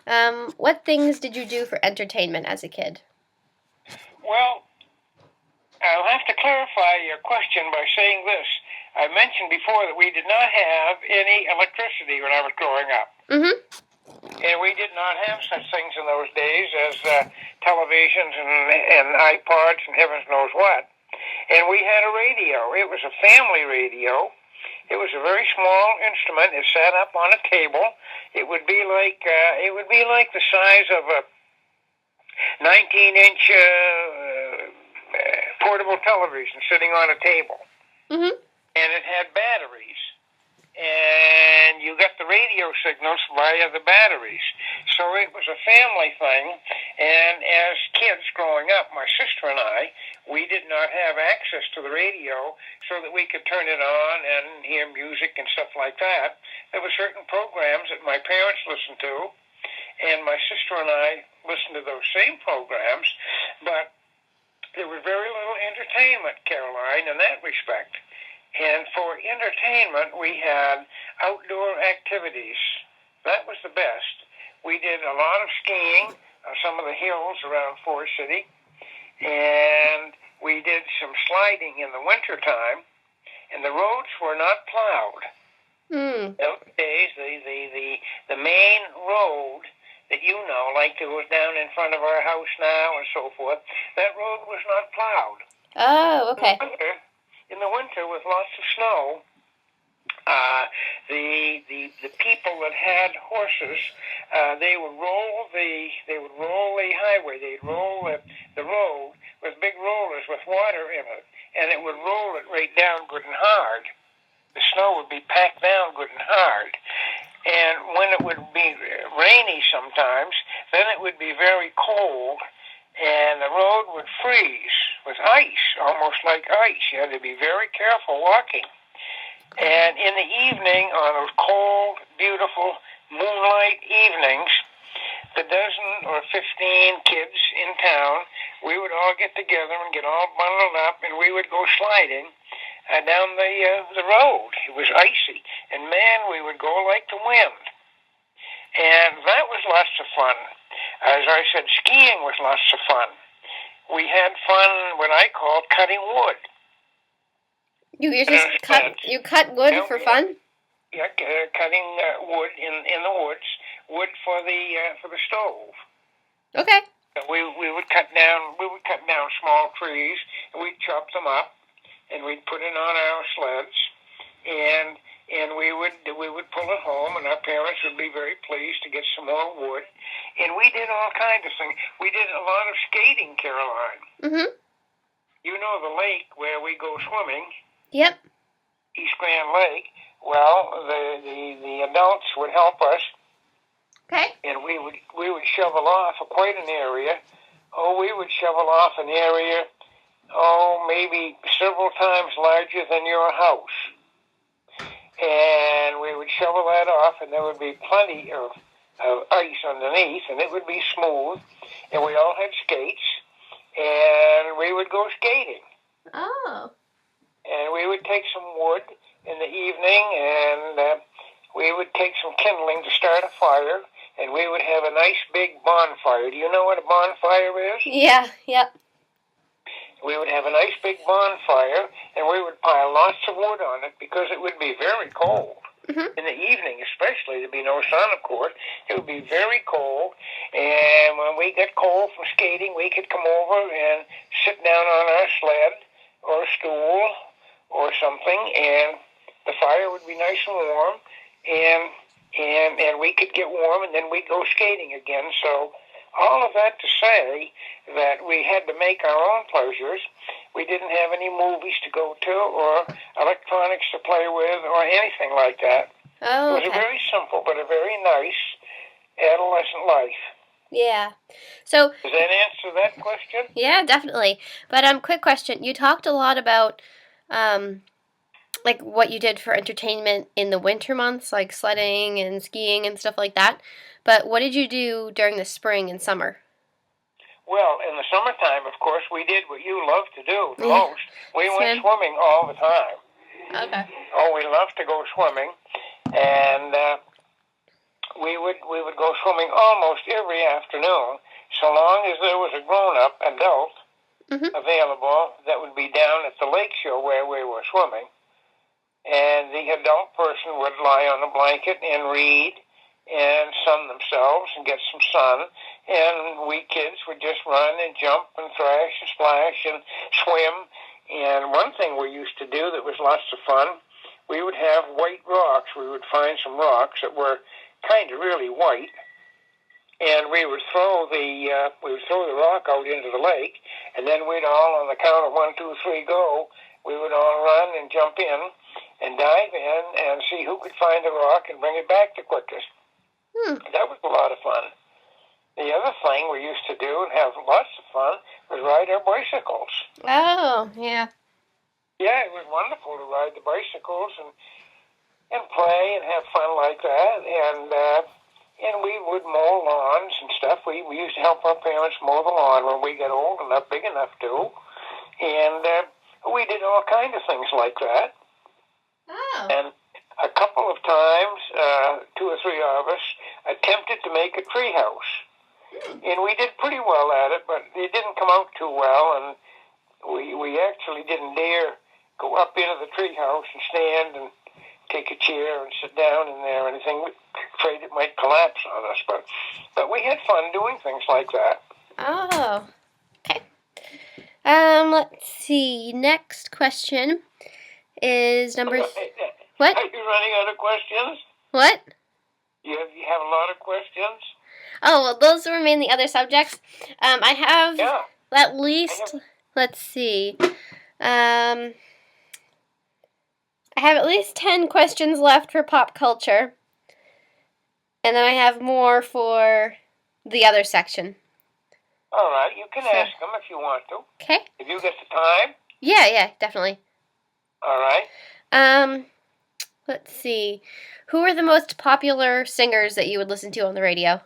What things did you do for entertainment as a kid? Well, I'll have to clarify your question by saying this. I mentioned before that we did not have any electricity when I was growing up. Mm-hmm. And we did not have such things in those days as televisions and iPods and heavens knows what. And we had a radio. It was a family radio. It was a very small instrument. It sat up on a table. It would be like the size of a 19-inch portable television sitting on a table. Mm-hmm. And it had batteries. And you got the radio signals via the batteries. So it was a family thing. And as kids growing up, my sister and I, we did not have access to the radio so that we could turn it on and hear music and stuff like that. There were certain programs that my parents listened to, and my sister and I listened to those same programs, but there was very little entertainment, Caroline, in that respect. And for entertainment, we had outdoor activities. That was the best. We did a lot of skiing on some of the hills around Forest City, and we did some sliding in the wintertime, and the roads were not plowed. Those days, the main road that you know, like it was down in front of our house now and so forth, that road was not plowed. Oh, okay. In the winter, with lots of snow, the people that had horses, they would roll the highway, they'd roll the road with big rollers with water in it, and it would roll it right down good and hard. The snow would be packed down good and hard. And when it would be rainy sometimes, then it would be very cold, and the road would freeze with ice, almost like ice. You had to be very careful walking. And in the evening, on those cold, beautiful moonlight evenings, the dozen or 15 kids in town, we would all get together and get all bundled up, and we would go sliding down the road. It was icy, and man, we would go like the wind. And that was lots of fun. As I said, skiing was lots of fun. We had fun, what I called cutting wood. You cut wood for fun? Yeah, cutting wood in the woods, wood for the stove. Okay. We would cut down small trees, and we'd chop them up, and we'd put it on our sleds, and we would pull it home, and our parents would be very pleased to get some more wood. And we did all kinds of things. We did a lot of skating, Caroline. Mm-hmm. You know the lake where we go swimming. Yep. East Grand Lake. Well, the adults would help us. Okay. And we would shovel off quite an area. We would shovel off an area, maybe several times larger than your house. And we would shovel that off, and there would be plenty of ice underneath, and it would be smooth. And we all had skates, and we would go skating. Oh. And we would take some wood in the evening, and we would take some kindling to start a fire, and we would have a nice big bonfire. Do you know what a bonfire is? Yeah, yep. We would have a nice big bonfire, and we would pile lots of wood on it because it would be very cold. Mm-hmm. In the evening, especially, there'd be no sun, of course. It would be very cold, and when we got cold from skating, we could come over and sit down on our sled or a stool or something, and the fire would be nice and warm, and we could get warm, and then we'd go skating again. So all of that to say that we had to make our own pleasures. We didn't have any movies to go to or electronics to play with or anything like that. Oh, okay. It was a very simple but a very nice adolescent life. Yeah. So does that answer that question? Yeah, definitely. But quick question. You talked a lot about like what you did for entertainment in the winter months, like sledding and skiing and stuff like that. But what did you do during the spring and summer? Well, in the summertime, of course, we did what you love to do the most. We went swimming all the time. Okay. We loved to go swimming. And we would go swimming almost every afternoon, so long as there was a grown-up adult available that would be down at the lake shore where we were swimming. And the adult person would lie on a blanket and read and sun themselves and get some sun. And we kids would just run and jump and thrash and splash and swim. And one thing we used to do that was lots of fun, we would have white rocks. We would find some rocks that were kind of really white. And we would throw the rock out into the lake, and then we'd all, on the count of 1, 2, 3, go, we would all run and jump in and dive in and see who could find the rock and bring it back the quickest. That was a lot of fun. The other thing we used to do and have lots of fun was ride our bicycles. Oh, yeah. Yeah, it was wonderful to ride the bicycles and play and have fun like that. And we would mow lawns and stuff. We used to help our parents mow the lawn when we got old enough, big enough to. And we did all kinds of things like that. Oh. And a couple of times, 2 or 3 of us attempted to make a treehouse. And we did pretty well at it, but it didn't come out too well. And we actually didn't dare go up into the treehouse and stand and take a chair and sit down in there or anything. We were afraid it might collapse on us. But we had fun doing things like that. Oh. Okay. Let's see. Next question is number... What? Are you running out of questions? What? You have a lot of questions? Oh, well, those were mainly other subjects. I have at least... Let's see. I have at least 10 questions left for pop culture. And then I have more for the other section. All right, you can ask them if you want to. Okay. If you get the time. Yeah, definitely. All right. Let's see. Who are the most popular singers that you would listen to on the radio?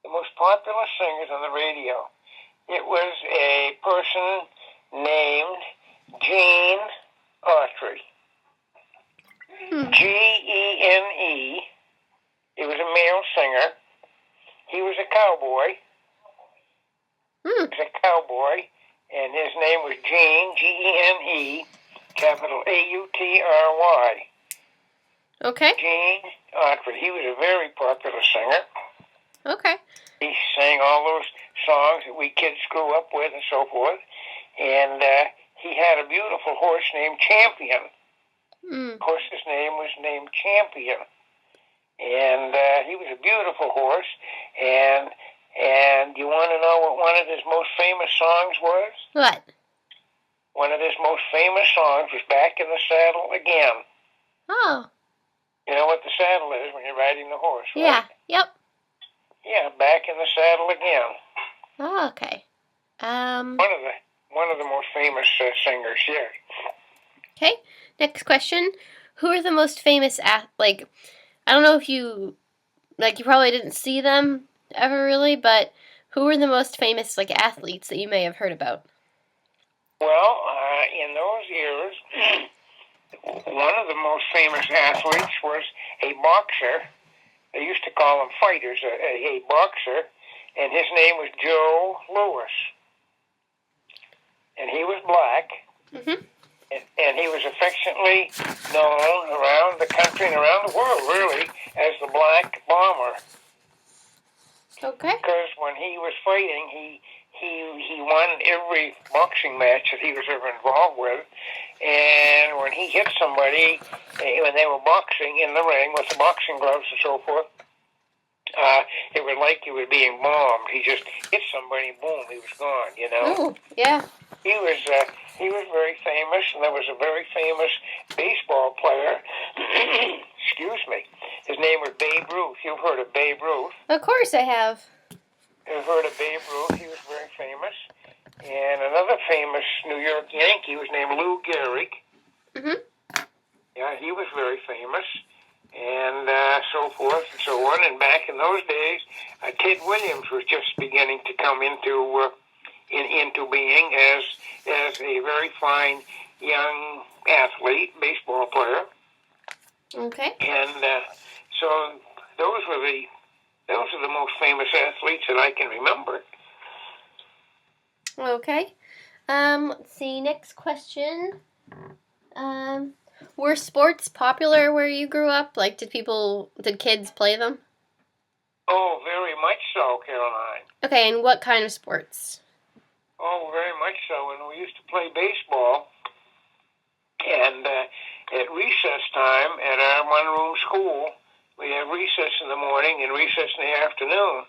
The most popular singers on the radio. It was a person named Gene Autry. Gene. He was a male singer. He was a cowboy. He was a cowboy, and his name was Gene, Gene, capital Autry. Okay. Gene Autry. He was a very popular singer. Okay. He sang all those songs that we kids grew up with and so forth. And he had a beautiful horse named Champion. Of course, his name was named Champion. And he was a beautiful horse. And you want to know what one of his most famous songs was? What? One of his most famous songs was Back in the Saddle Again. Oh. You know what the saddle is when you're riding the horse, right? Yeah. Yep. Yeah, Back in the Saddle Again. Oh, okay. One of the most famous singers, yeah. Okay. Next question. Who are the most famous I don't know if you you probably didn't see them ever really, but who are the most famous athletes that you may have heard about? Well, in those years, one of the most famous athletes was a boxer. They used to call them fighters, a boxer, and his name was Joe Louis. And he was black, and he was affectionately known around the country and around the world, really, as the Black Bomber. Okay. Because when he was fighting, he won every boxing match that he was ever involved with. And when he hit somebody, when they were boxing in the ring with the boxing gloves and so forth, it was like he was being bombed. He just hit somebody, boom, he was gone, you know? Oh, yeah. He was very famous, and there was a very famous baseball player. Excuse me. His name was Babe Ruth. You've heard of Babe Ruth. Of course I have. You've heard of Babe Ruth. He was very famous. And another famous New York Yankee was named Lou Gehrig. Yeah, he was very famous. And so forth and so on. And back in those days, Ted Williams was just beginning to come into being as a very fine young athlete, baseball player. Okay. And so those are the most famous athletes that I can remember. Okay. Let's see. Next question. Were sports popular where you grew up? Like, did kids play them? Oh, very much so, Caroline. Okay, and what kind of sports? Oh, very much so. And we used to play baseball, and at recess time at our one-room school, we have recess in the morning and recess in the afternoon.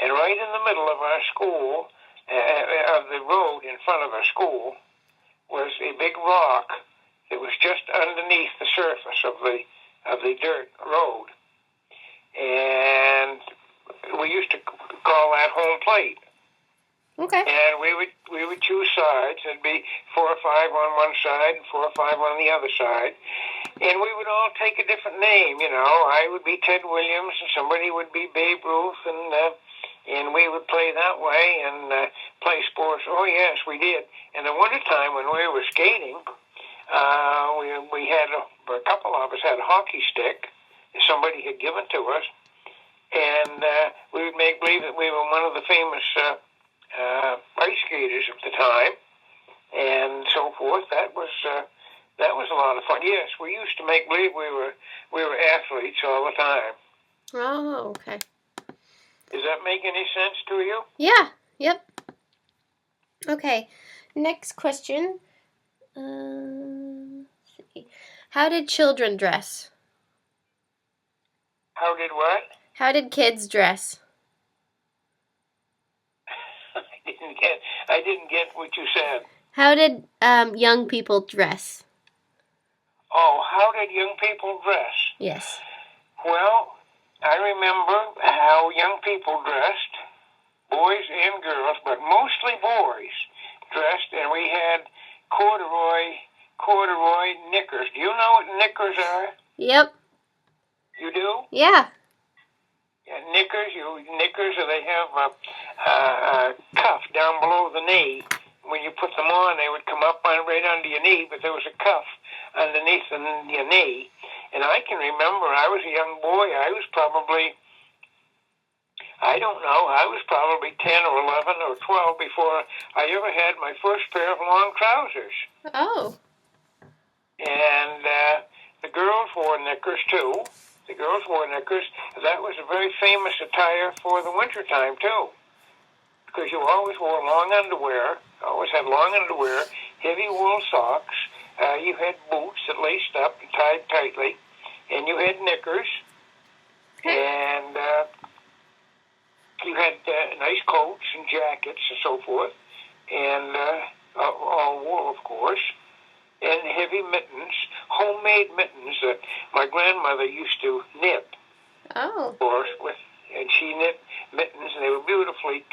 And right in the middle of our school, of the road in front of our school, was a big rock that was just underneath the surface of the dirt road. And we used to call that home plate. Okay. And we would choose sides. It'd be 4 or 5 on one side and 4 or 5 on the other side. And we would all take a different name, you know. I would be Ted Williams, and somebody would be Babe Ruth, and we would play that way and play sports. Oh, yes, we did. In the wintertime when we were skating, we had a couple of us had a hockey stick that somebody had given to us, and we would make believe that we were one of the famous ice skaters of the time, and so forth. That was a lot of fun. Yes, we used to make believe we were athletes all the time. Oh, okay. Does that make any sense to you? Yeah. Yep. Okay. Next question. Let's see. How did children dress? How did what? How did kids dress? I didn't get what you said. How did young people dress? Oh, how did young people dress? Yes. Well, I remember how young people dressed, boys and girls, but mostly boys dressed, and we had corduroy knickers. Do you know what knickers are? Yep. You do? Yeah. Yeah, knickers, they have a cuff down below the knee. When you put them on, they would come up right under your knee, but there was a cuff underneath your knee. And I can remember I was a young boy. I was probably 10 or 11 or 12 before I ever had my first pair of long trousers. Oh. And the girls wore knickers, too. The girls wore knickers. That was a very famous attire for the wintertime, too. Because you always wore long underwear, always had long underwear, heavy wool socks. You had boots that laced up and tied tightly. And you had knickers. And you had nice coats and jackets and so forth. And all wool, of course. And heavy mittens, homemade mittens that my grandmother used to knit. Oh. Of course, and she knit mittens, and they were beautifully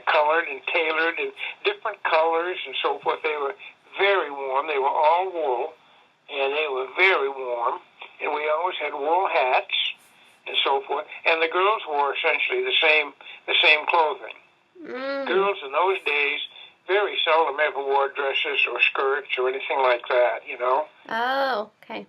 colored and tailored in different colors and so forth. They were very warm. They were all wool, and they were very warm. And we always had wool hats and so forth. And the girls wore essentially the same clothing. Girls in those days very seldom ever wore dresses or skirts or anything like that, you know. Oh, okay.